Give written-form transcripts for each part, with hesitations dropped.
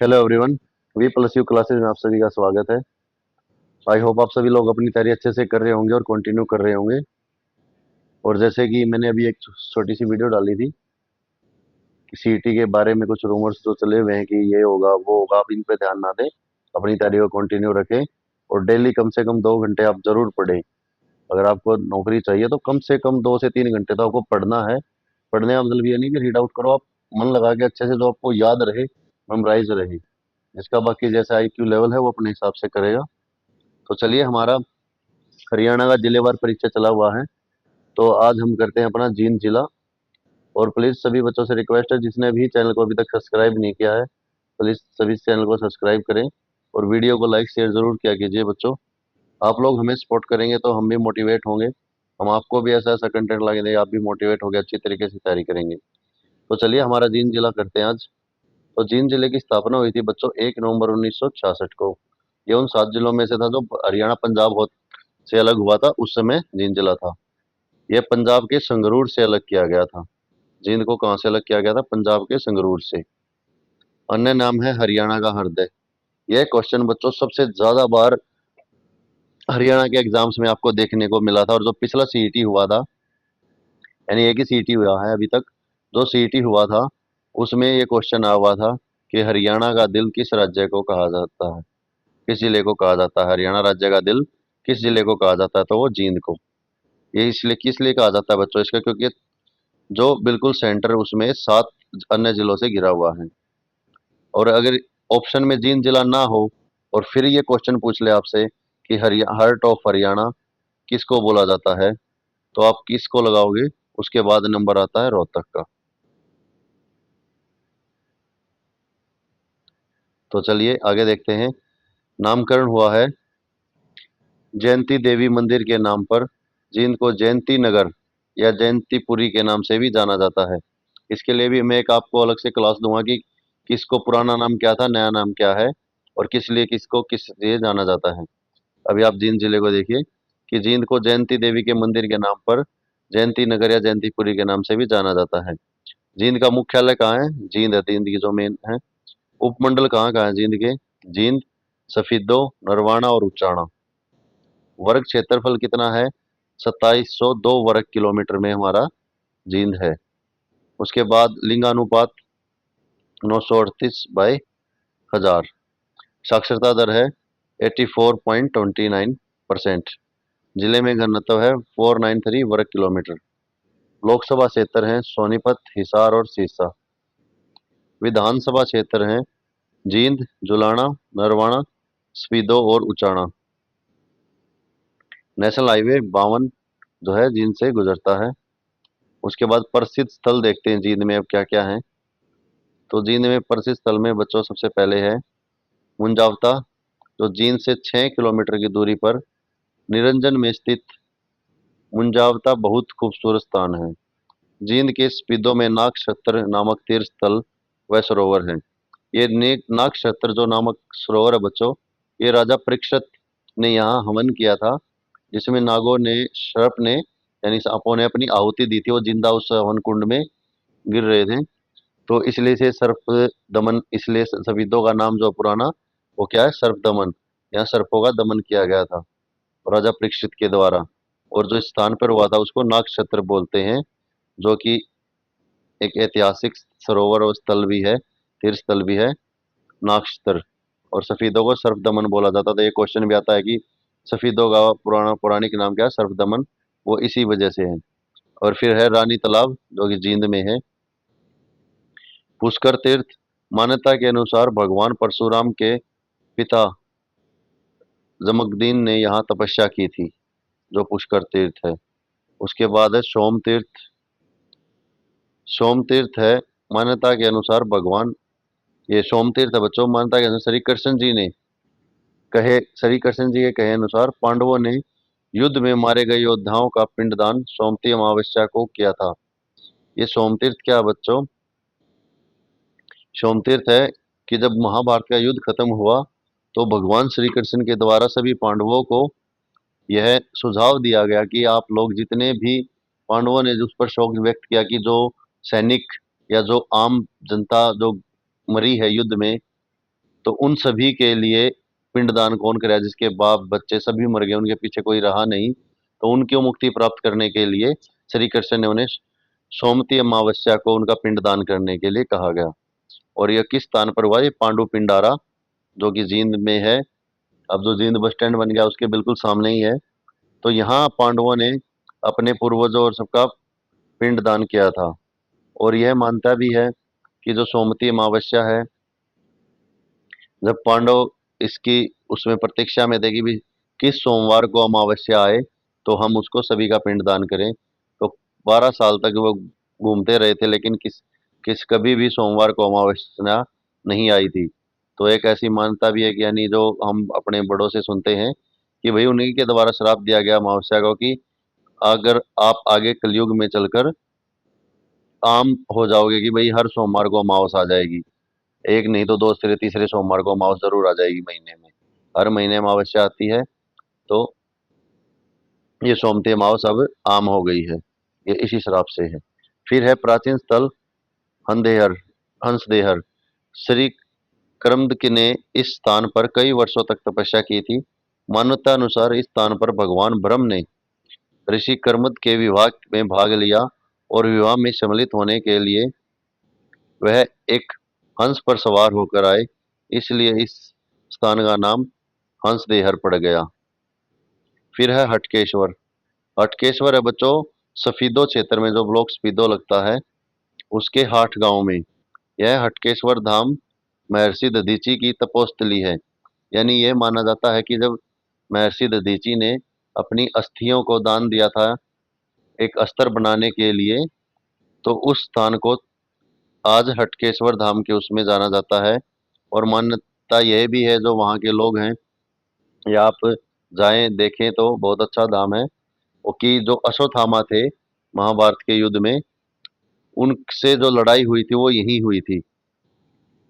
Hello everyone. We plus you classes में आप सभी का स्वागत है। आई होप आप सभी लोग अपनी तैयारी अच्छे से कर रहे होंगे और कंटिन्यू कर रहे होंगे। और जैसे कि मैंने अभी एक छोटी सी वीडियो डाली थी कि सीईटी के बारे में कुछ रूमर्स जो चले हुए हैं कि ये होगा वो होगा, आप इन पे ध्यान ना दें, अपनी तैयारी को कंटिन्यू रखें और डेली कम से कम 2 घंटे आप जरूर पढ़ें। अगर आपको नौकरी चाहिए तो कम से कम 2 से 3 घंटे तो आपको पढ़ना है। पढ़ने का मतलब ये नहीं कि रीड आउट करो, आप मन लगा के अच्छे से जो आपको याद रहे, मेमोराइज रहे। इसका बाकी जैसा आईक्यू लेवल है वो अपने हिसाब से करेगा। तो चलिए, हमारा हरियाणा का जिलेवार परीक्षा चला हुआ है, तो आज हम करते हैं अपना जींद जिला। और प्लीज सभी बच्चों से रिक्वेस्ट है, जिसने भी चैनल को अभी तक सब्सक्राइब नहीं किया है, प्लीज सभी चैनल को सब्सक्राइब करें और वीडियो को लाइक शेयर जरूर किया कीजिए बच्चों। आप लोग हमें सपोर्ट करेंगे तो हम भी मोटिवेट होंगे, हम आपको भी ऐसा ऐसा कंटेंट ला के देंगे, आप भी मोटिवेट होकर अच्छी तरीके से तैयारी करेंगे। तो चलिए, हमारा जींद जिला करते हैं आज। तो जींद जिले की स्थापना हुई थी बच्चों 1 नवंबर 1966 को। ये उन 7 जिलों में से था जो हरियाणा पंजाब से अलग हुआ था, उस समय जींद जिला था। यह पंजाब के संगरूर से अलग किया गया था। जींद को कहाँ से अलग किया गया था? पंजाब के संगरूर से। अन्य नाम है हरियाणा का हृदय। यह क्वेश्चन बच्चों सबसे ज्यादा बार हरियाणा के एग्जाम्स में आपको देखने को मिला था, और जो पिछला सीईटी हुआ था, यानी एक ही सीईटी हुआ है अभी तक, जो सीईटी हुआ था उसमें ये क्वेश्चन आया हुआ था कि हरियाणा का दिल किस राज्य को कहा जाता है, किस जिले को कहा जाता है, हरियाणा राज्य का दिल किस जिले को कहा जाता है? तो वो जींद को। ये इसलिए किस लिए कहा जाता है बच्चों इसका? क्योंकि जो बिल्कुल सेंटर उसमें 7 अन्य जिलों से घिरा हुआ है। और अगर ऑप्शन में जींद जिला ना हो और फिर ये क्वेश्चन पूछ ले आपसे कि हार्ट ऑफ हरियाणा किसको बोला जाता है, तो आप किसको लगाओगे? उसके बाद नंबर आता है रोहतक का। तो चलिए आगे देखते हैं। नामकरण हुआ है जयंती देवी मंदिर के नाम पर। जींद को जयंती नगर या जयंतीपुरी के नाम से भी जाना जाता है। इसके लिए भी मैं एक आपको अलग से क्लास दूंगा कि किसको पुराना नाम क्या था, नया नाम क्या है, और किस लिए किसको किस लिए जाना जाता है। अभी आप जींद जिले को देखिए कि जींद को जयंती देवी के मंदिर के नाम पर जयंती नगर या जयंतीपुरी के नाम से भी जाना जाता है। जींद का मुख्यालय कहाँ है? जींद है, जींद की जो मेन है। उपमंडल कहाँ कहाँ है जींद के? जींद, सफीदो, नरवाना और उचाना। वर्ग क्षेत्रफल कितना है? 2702 वर्ग किलोमीटर में हमारा जींद है। उसके बाद लिंगानुपात 938/1000। साक्षरता दर है 84.29%। जिले में घनत्व है 493 वर्ग किलोमीटर। लोकसभा क्षेत्र है सोनीपत, हिसार और सिरसा। विधानसभा क्षेत्र है जींद, जुलाना, नरवाना, स्पीदो और उचाना। नेशनल हाईवे 52 जो है जींद से गुजरता है। उसके बाद प्रसिद्ध स्थल देखते हैं जींद में अब क्या क्या है। तो जींद में प्रसिद्ध स्थल में बच्चों सबसे पहले है मुंजावता, जो जींद से 6 किलोमीटर की दूरी पर निरंजन में स्थित मुंजावता बहुत खूबसूरत स्थान है। जींद के स्पीदो में नागक्षत्र नामक तीर्थ स्थल व सरोवर है। ये नागक्षत्र जो नामक सरोवर है बच्चों, ये राजा परीक्षित ने यहाँ हवन किया था, जिसमें नागों ने सर्प ने यानी सांपों ने अपनी आहुति दी थी। वो जिंदा उस हवन कुंड में गिर रहे थे, तो इसलिए से सर्प दमन, इसलिए सफीदों का नाम जो पुराना वो क्या है? सर्प दमन। यहाँ सर्पों का दमन किया गया था राजा परीक्षित के द्वारा। और जो स्थान पर हुआ था उसको नागक्षत्र बोलते हैं, जो कि एक ऐतिहासिक सरोवर और स्थल भी है, तीर्थ स्थल भी है, नागक्षत्र। और सफीदों को सर्प दमन बोला जाता था। ये क्वेश्चन भी आता है कि सफीदों का पौराणिक नाम क्या है? सर्प दमन। वो इसी वजह से है। और फिर है रानी तालाब, जो कि जींद में है। पुष्कर तीर्थ, मान्यता के अनुसार भगवान परशुराम के पिता जमकदीन ने यहाँ तपस्या की थी, जो पुष्कर तीर्थ है। उसके बाद है सोम तीर्थ। सोम तीर्थ है, मान्यता के अनुसार भगवान, ये सोम तीर्थ है बच्चों, मान्यता के अनुसार श्री कृष्ण जी के कहे अनुसार पांडवों ने युद्ध में मारे गए योद्धाओं का पिंडदान सोमती अमावस्या को किया था। ये सोम तीर्थ क्या है बच्चों? सोम तीर्थ है कि जब महाभारत का युद्ध खत्म हुआ तो भगवान श्री कृष्ण के द्वारा सभी पांडवों को यह सुझाव दिया गया कि आप लोग जितने भी, पांडवों ने उस पर शोक व्यक्त किया कि जो सैनिक या जो आम जनता जो मरी है युद्ध में, तो उन सभी के लिए पिंडदान कौन करे, जिसके बाप बच्चे सभी मर गए, उनके पीछे कोई रहा नहीं, तो उनकी मुक्ति प्राप्त करने के लिए श्री कृष्ण ने उन्हें सोमती अमावस्या को उनका पिंडदान करने के लिए कहा गया। और यह किस स्थान पर हुआ? ये पांडु पिंडारा, जो कि जींद में है। अब जो जींद बस स्टैंड बन गया उसके बिल्कुल सामने ही है। तो यहाँ पांडवों ने अपने पूर्वजों और सबका पिंडदान किया था। और यह मानता भी है कि जो सोमती अमावस्या है, जब पांडव इसकी उसमें प्रतीक्षा में थे कि भी किस सोमवार को अमावस्या आए तो हम उसको सभी का पिंडदान करें, तो 12 साल तक वो घूमते रहे थे, लेकिन किस कभी भी सोमवार को अमावस्या नहीं आई थी। तो एक ऐसी मान्यता भी है कि यानी जो हम अपने बड़ों से सुनते हैं कि भाई उन्हीं के द्वारा श्राप दिया गया अमावस्या को कि अगर आप आगे कलयुग में चलकर आम हो जाओगे कि भाई हर सोमवार को अमावस आ जाएगी, एक नहीं तो दो तीसरे तीसरे सोमवार को अमावस जरूर आ जाएगी महीने में, हर महीने अमावस्या आती है। तो ये सोमती अमावस अब आम हो गई है, ये इसी श्राप से है। फिर है प्राचीन स्थल हंदेहर, हंसदेहर। श्री क्रमद ने इस स्थान पर कई वर्षों तक तपस्या की थी। मान्यता अनुसार इस स्थान पर भगवान ब्रह्म ने ऋषि क्रमद के विवाह में भाग लिया और विवाह में सम्मिलित होने के लिए वह एक हंस पर सवार होकर आए, इसलिए इस स्थान का नाम हंसदेहर पड़ गया। फिर है हटकेश्वर। हटकेश्वर है बच्चों सफीदो क्षेत्र में, जो ब्लॉक स्पीदो लगता है उसके हाट गांव में। यह हटकेश्वर धाम महर्षि दधीची की तपोस्थली है। यानी यह माना जाता है कि जब महर्षि दधीची ने अपनी अस्थियों को दान दिया था एक अस्त्र बनाने के लिए, तो उस स्थान को आज हटकेश्वर धाम के उसमें जाना जाता है। और मान्यता यह भी है, जो वहाँ के लोग हैं या आप जाएं देखें तो बहुत अच्छा धाम है, वो कि जो अश्वत्थामा थे महाभारत के युद्ध में, उनसे जो लड़ाई हुई थी वो यहीं हुई थी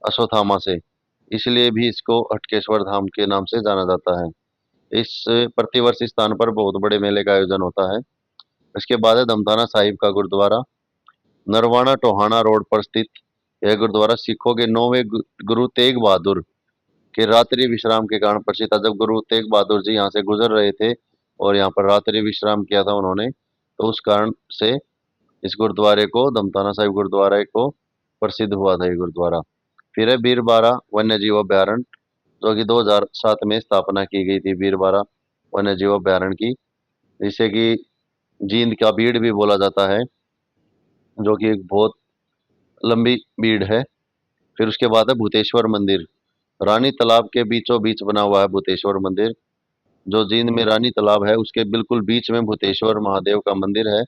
अश्वत्थामा से, इसलिए भी इसको हटकेश्वर धाम के नाम से जाना जाता है। इस प्रतिवर्ष इस स्थान पर बहुत बड़े मेले का आयोजन होता है। इसके बाद है दमताना साहिब का गुरुद्वारा। नरवाना टोहाना रोड पर स्थित यह गुरुद्वारा सिखों के 9वें गुरु तेग बहादुर के रात्रि विश्राम के कारण प्रसिद्ध था। जब गुरु तेग बहादुर जी यहाँ से गुजर रहे थे और यहाँ पर रात्रि विश्राम किया था उन्होंने, तो उस कारण से इस गुरुद्वारे को दमताना साहिब गुरुद्वारे को प्रसिद्ध हुआ था ये गुरुद्वारा। फिर है बीरबारा वन्य जीव अभ्यारण्य, जो कि 2007 में स्थापना की गई थी बीरबारा वन्य जीव अभ्यारण्य की, जिसे कि जींद का बीड़ भी बोला जाता है, जो कि एक बहुत लंबी बीड़ है। फिर उसके बाद है भूतेश्वर मंदिर। रानी तालाब के बीचों बीच बना हुआ है भूतेश्वर मंदिर। जो जींद में रानी तालाब है उसके बिल्कुल बीच में भूतेश्वर महादेव का मंदिर है,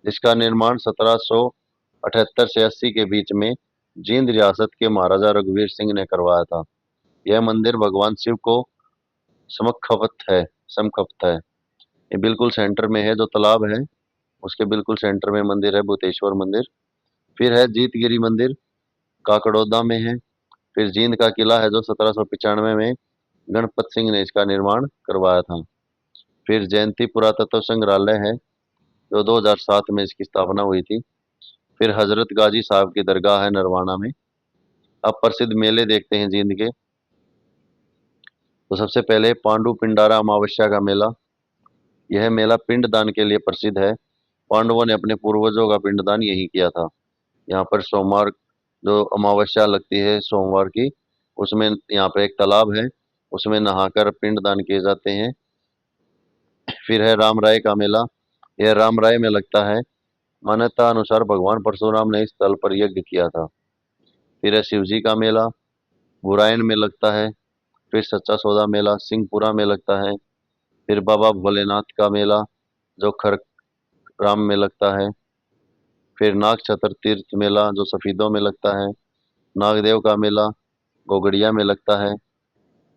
जिसका निर्माण 1778 से 80 के बीच में जींद रियासत के महाराजा रघुवीर सिंह ने करवाया था। यह मंदिर भगवान शिव को समर्पित है। ये बिल्कुल सेंटर में है, जो तालाब है उसके बिल्कुल सेंटर में मंदिर है भूतेश्वर मंदिर। फिर है जीतगिरी मंदिर, काकड़ौदा में है। फिर जींद का किला है, जो 1795 में गणपत सिंह ने इसका निर्माण करवाया था। फिर जयंती पुरातत्व संग्रहालय है, जो 2007 में इसकी स्थापना हुई थी। फिर हजरत गाजी साहब की दरगाह है नरवाना में। अब प्रसिद्ध मेले देखते हैं जींद के। तो सबसे पहले पांडु पिंडारा अमावस्या का मेला। यह मेला पिंडदान के लिए प्रसिद्ध है। पांडवों ने अपने पूर्वजों का पिंडदान यहीं किया था। यहाँ पर सोमवार जो अमावस्या लगती है सोमवार की, उसमें यहाँ पे एक तालाब है, उसमें नहाकर पिंडदान किए जाते हैं। फिर है राम राय का मेला। यह राम राय में लगता है। मान्यता अनुसार भगवान परशुराम ने इस स्थल पर यज्ञ किया था। फिर है शिवजी का मेला, बुरायन में लगता है। फिर सच्चा सौदा मेला सिंहपुरा में लगता है। फिर बाबा भोलेनाथ का मेला, जो खरग्राम में लगता है। फिर नाग चतुर्थी मेला, जो सफीदों में लगता है। नागदेव का मेला गोगड़िया में लगता है।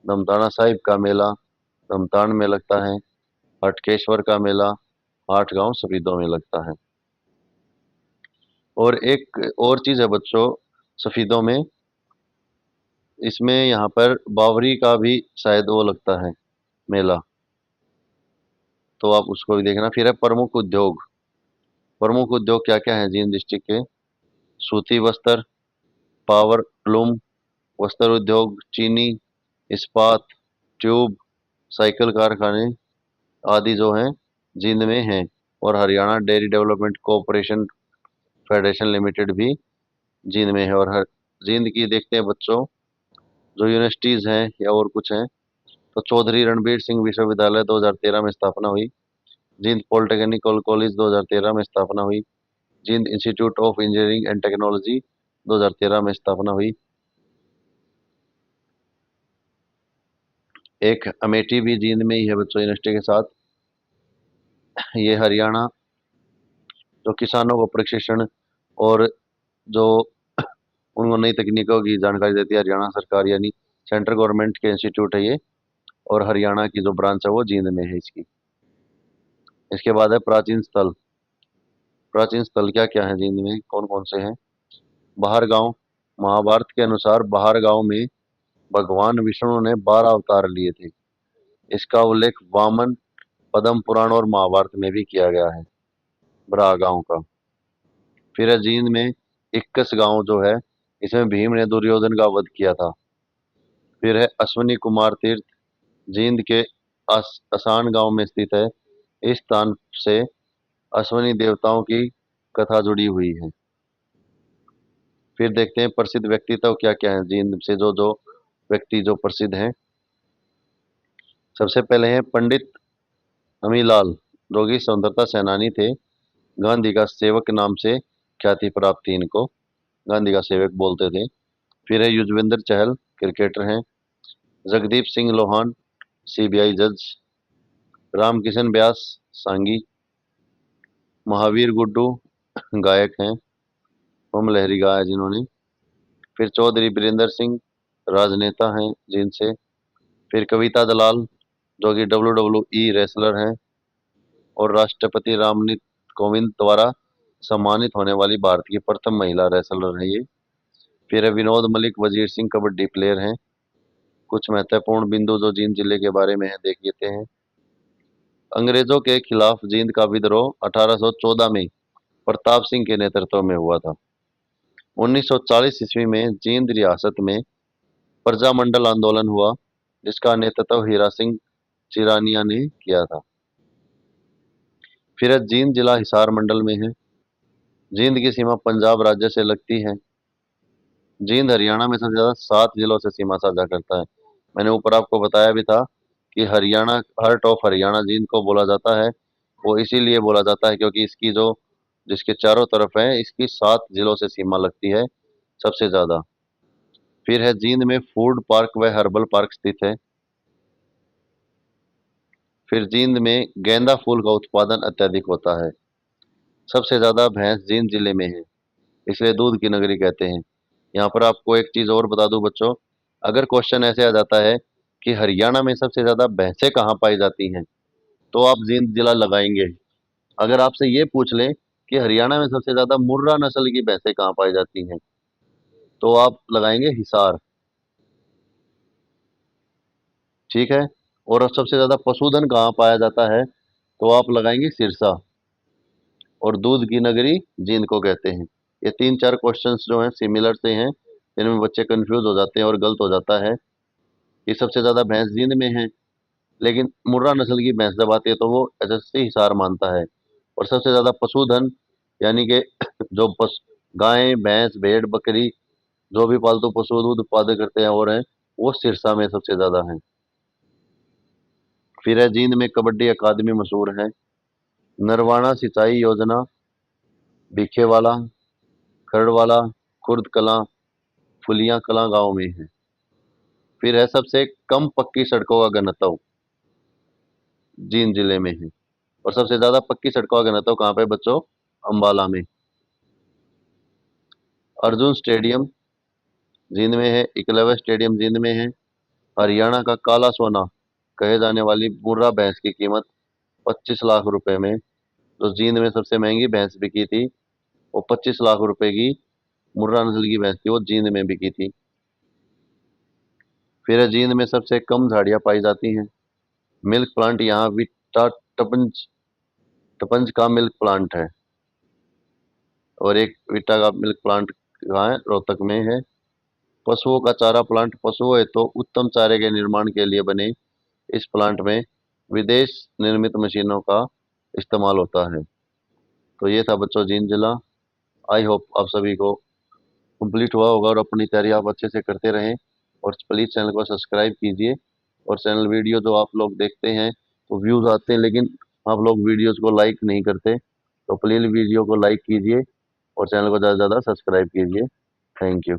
दमताना साहिब का मेला दमतान में लगता है। हटकेश्वर का मेला आठ गांव सफीदों में लगता है। और एक और चीज है बच्चों सफीदों में, इसमें यहाँ पर बावरी का भी शायद वो लगता है मेला, तो आप उसको भी देखना। फिर है प्रमुख उद्योग। प्रमुख उद्योग क्या क्या है जींद डिस्ट्रिक्ट के? सूती वस्त्र, पावर लूम, वस्त्र उद्योग, चीनी, इस्पात, ट्यूब, साइकिल कारखाने आदि जो हैं जींद में हैं। और Haryana dairy development cooperation federation limited भी जींद में है। और हर जींद की देखते हैं बच्चों जो यूनिवर्सिटीज हैं या और कुछ हैं, तो चौधरी रणबीर सिंह विश्वविद्यालय 2013 में स्थापना हुई। जींद पॉलिटेक्निकल कॉलेज 2013 में स्थापना हुई। Jind institute of engineering and technology 2013 में स्थापना हुई। एक अमेठी भी जींद में ही है बच्चों यूनिवर्सिटी के साथ। ये हरियाणा जो किसानों को प्रशिक्षण और जो उनको नई तकनीकों की जानकारी देती है, हरियाणा सरकार यानी सेंट्रल गवर्नमेंट के इंस्टीट्यूट है ये। और हरियाणा की जो ब्रांच है वो जींद में है इसकी। इसके बाद है प्राचीन स्थल। प्राचीन स्थल क्या क्या है जींद में, कौन कौन से हैं? बाहर गांव। महाभारत के अनुसार बाहर गांव में भगवान विष्णु ने 12 अवतार लिए थे। इसका उल्लेख वामन, पद्म पुराण और महाभारत में भी किया गया है बरा गांव का। फिर है जींद में 21 गांव जो है, इसमें भीम ने दुर्योधन का वध किया था। फिर है अश्वनी कुमार तीर्थ, जींद के असान गांव में स्थित है। इस स्थान से अश्वनी देवताओं की कथा जुड़ी हुई है। फिर देखते हैं प्रसिद्ध व्यक्तित्व क्या क्या है जींद से, जो जो व्यक्ति जो प्रसिद्ध हैं। सबसे पहले हैं पंडित अमीलाल, जो कि स्वतंत्रता सेनानी थे। गांधी का सेवक नाम से ख्याति प्राप्त थी इनको, गांधी का सेवक बोलते थे। फिर है युजवेंद्र चहल, क्रिकेटर हैं। जगदीप सिंह लोहान, सीबीआई जज। रामकिशन व्यास, सांगी। महावीर गुड्डू, गायक हैं, हम लहरी गाया जिन्होंने। फिर चौधरी बीरेंद्र सिंह, राजनेता हैं जिनसे। फिर कविता दलाल, जो कि WWE रेसलर हैं और राष्ट्रपति रामनाथ कोविंद द्वारा सम्मानित होने वाली भारत की प्रथम महिला रेसलर है ये। फिर है विनोद मलिक, वजीर सिंह, कबड्डी प्लेयर हैं। कुछ महत्वपूर्ण बिंदु जो जींद जिले के बारे में है देख लेते हैं। अंग्रेजों के खिलाफ जींद का विद्रोह 1814 में प्रताप सिंह के नेतृत्व में हुआ था। 1940 ईस्वी में जींद रियासत में प्रजामंडल आंदोलन हुआ, जिसका नेतृत्व हीरा सिंह चिरानिया ने किया था। फिर जींद जिला हिसार मंडल में है। जींद की सीमा पंजाब राज्य से लगती है। जींद हरियाणा में सबसे ज्यादा 7 जिलों से सीमा साझा करता है। मैंने ऊपर आपको बताया भी था कि हरियाणा, हार्ट ऑफ हरियाणा जींद को बोला जाता है। वो इसीलिए बोला जाता है क्योंकि इसकी जो जिसके चारों तरफ है, इसकी 7 जिलों से सीमा लगती है सबसे ज्यादा। फिर है जींद में फूड पार्क व हर्बल पार्क स्थित है। फिर जींद में गेंदा फूल का उत्पादन अत्यधिक होता है। सबसे ज्यादा भैंस जींद जिले में है, इसलिए दूध की नगरी कहते हैं। यहाँ पर आपको एक चीज और बता दूं बच्चों, अगर क्वेश्चन ऐसे आ जाता है कि हरियाणा में सबसे ज्यादा भैंसें कहाँ पाई जाती हैं, तो आप जींद जिला लगाएंगे। अगर आपसे ये पूछ लें कि हरियाणा में सबसे ज्यादा मुर्रा नस्ल की भैंसें कहाँ पाई जाती हैं, तो आप लगाएंगे हिसार। ठीक है। और अब सबसे ज्यादा पशुधन कहाँ पाया जाता है, तो आप लगाएंगे सिरसा। और दूध की नगरी जींद को कहते हैं। ये 3-4 क्वेश्चंस जो हैं सिमिलर से हैं, जिनमें बच्चे कंफ्यूज हो जाते हैं और गलत हो जाता है कि सबसे ज्यादा भैंस जींद में है, लेकिन मुर्रा नस्ल की भैंस जब आती है तो वो एसएससी हिसार मानता है। और सबसे ज्यादा पशुधन यानी कि जो गाय, भैंस, भेड़, बकरी, जो भी पालतू पशु दूध उत्पादन करते हैं और हैं, वो सिरसा में सबसे ज्यादा है। फिर है जींद में कबड्डी अकादमी मशहूर है। नरवाणा सिंचाई योजना भीखेवाला, खरड़वाला, खुर्द कलां, फुलिया कलां गांव में है। फिर है सबसे कम पक्की सड़कों का घनत्व जींद जिले में है। और सबसे ज्यादा पक्की सड़कों का घनत्व कहाँ पे बच्चों? अंबाला में। अर्जुन स्टेडियम जींद में है। एकलव्य स्टेडियम जींद में है। हरियाणा का काला सोना कहे जाने वाली मुर्रा भैंस की कीमत 25 लाख रुपए में, जो जींद में सबसे महंगी भैंस बिकी थी, वो 25 लाख रुपए की मुर्रा नस्ल की भैंस थी, वो जींद में बिकी थी। फिर है जींद में सबसे कम झाड़ियां पाई जाती हैं। मिल्क प्लांट यहाँ विटा टपंज टपंज का मिल्क प्लांट है। और एक विटा का मिल्क प्लांट कहाँ है? रोहतक में है। पशुओं का चारा प्लांट पशुओं हेतु उत्तम चारे के निर्माण के लिए बने इस प्लांट में विदेश निर्मित मशीनों का इस्तेमाल होता है। तो ये था बच्चों जींद जिला। आई होप आप सभी को कंप्लीट हुआ होगा और अपनी तैयारी आप अच्छे से करते रहें। और प्लीज़ चैनल को सब्सक्राइब कीजिए। और चैनल वीडियो जो आप लोग देखते हैं तो व्यूज़ आते हैं, लेकिन आप लोग वीडियोज़ को लाइक नहीं करते, तो प्लीज़ वीडियो को लाइक कीजिए और चैनल को ज़्यादा से ज़्यादा सब्सक्राइब कीजिए। Thank you.